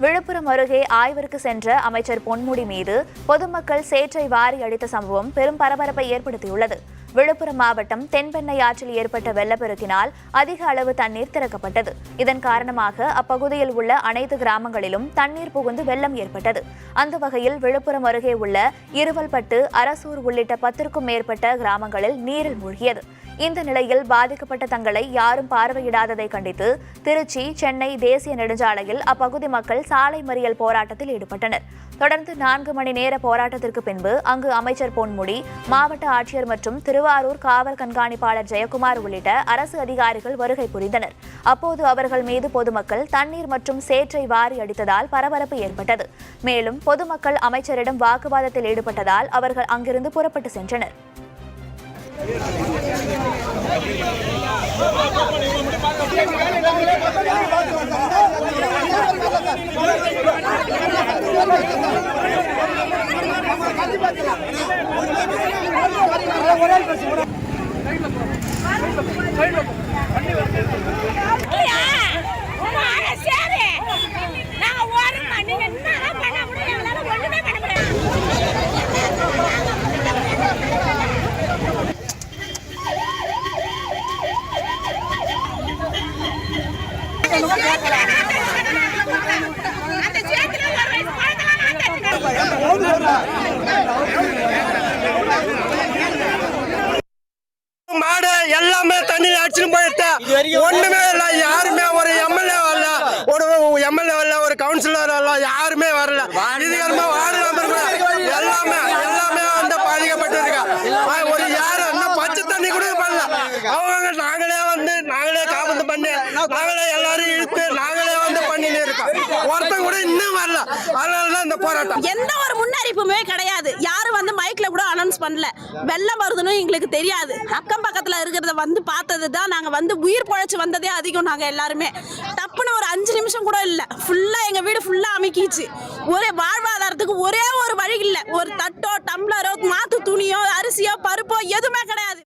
விழுப்புரம் அருகே ஆய்விற்கு சென்ற அமைச்சர் பொன்முடி மீது பொதுமக்கள் சேற்றை வாரி அடித்த சம்பவம் பெரும் பரபரப்பை ஏற்படுத்தியுள்ளது. விழுப்புரம் மாவட்டம் தென்பெண்ணை ஆற்றில் ஏற்பட்ட வெள்ளப்பெருக்கினால் அதிக அளவு தண்ணீர் திறக்கப்பட்டது. இதன் காரணமாக அப்பகுதியில் உள்ள அனைத்து கிராமங்களிலும் தண்ணீர் புகுந்து வெள்ளம் ஏற்பட்டது. அந்த வகையில் விழுப்புரம் அருகே உள்ள இருவல்பட்டு, அரசூர் உள்ளிட்ட 10க்கும் மேற்பட்ட கிராமங்களில் நீரில் மூழ்கியது. இந்த நிலையில் பாதிக்கப்பட்ட தங்களை யாரும் பார்வையிடாததை கண்டித்து திருச்சி, சென்னை தேசிய நெடுஞ்சாலையில் அப்பகுதி மக்கள் சாலை மறியல் போராட்டத்தில் ஈடுபட்டனர். தொடர்ந்து 4 மணி நேர போராட்டத்திற்கு பின்பு அங்கு அமைச்சர் பொன்முடி, மாவட்ட ஆட்சியர் மற்றும் திருவாரூர் காவல் கண்காணிப்பாளர் ஜெயக்குமார் உள்ளிட்ட அரசு அதிகாரிகள் வருகை புரிந்தனர். அப்போது அவர்கள் மீது பொதுமக்கள் தண்ணீர் மற்றும் சேற்றை வாரி அடித்ததால் பரபரப்பு ஏற்பட்டது. மேலும் பொதுமக்கள் அமைச்சரிடம் வாக்குவாதத்தில் ஈடுபட்டதால் அவர்கள் அங்கிருந்து புறப்பட்டு சென்றனர். மாடு எல்லாமே தண்ணி அடிச்சுட்டு போயிட்டு ஒண்ணுமே இல்ல. யாருமே ஒரு எம்எல்ஏ வரல, ஒரு கவுன்சிலர் வரல, யாருமே வரல. இது வார்டு மெம்பர் எல்லாமே வந்து பாதிக்கப்பட்டு இருக்கா. ஒரு யாரும் இன்னும் பச்சை தண்ணி கூட பண்ணல. அவங்க நாங்களே காப்பந்து பண்ணி நாங்களே எல்லாரும் இழுத்து நாங்களே வந்து பண்ணிட்டு இருக்கோம். ஒருத்தன் கூட இன்னும் வரல. அதனாலதான் இந்த போராட்டம். எந்த ஒரு முன்னறிவிப்புமே கிடையாது. யாரும் வந்து மைக்ல கூட அனௌன்ஸ் பண்ணல. வெள்ளம் வருதுன்னு எங்களுக்கு தெரியாது. அக்கம் பக்கத்துல இருக்கிறத வந்து பார்த்ததுதான். நாங்க வந்து உயிர் பொழைச்சு வந்ததே அதிகம். நாங்க எல்லாருமே டப்புன்னு ஒரு 5 நிமிஷம் கூட இல்ல, ஃபுல்லா எங்க வீடு ஃபுல்லா அமைக்கிச்சு. ஒரே வாழ்வாதாரத்துக்கு ஒரே ஒரு வழி இல்ல. ஒரு தட்டோ, டம்ளரோ, மாத்து துணியோ, அரிசியோ, பருப்போ எதுவுமே கிடையாது.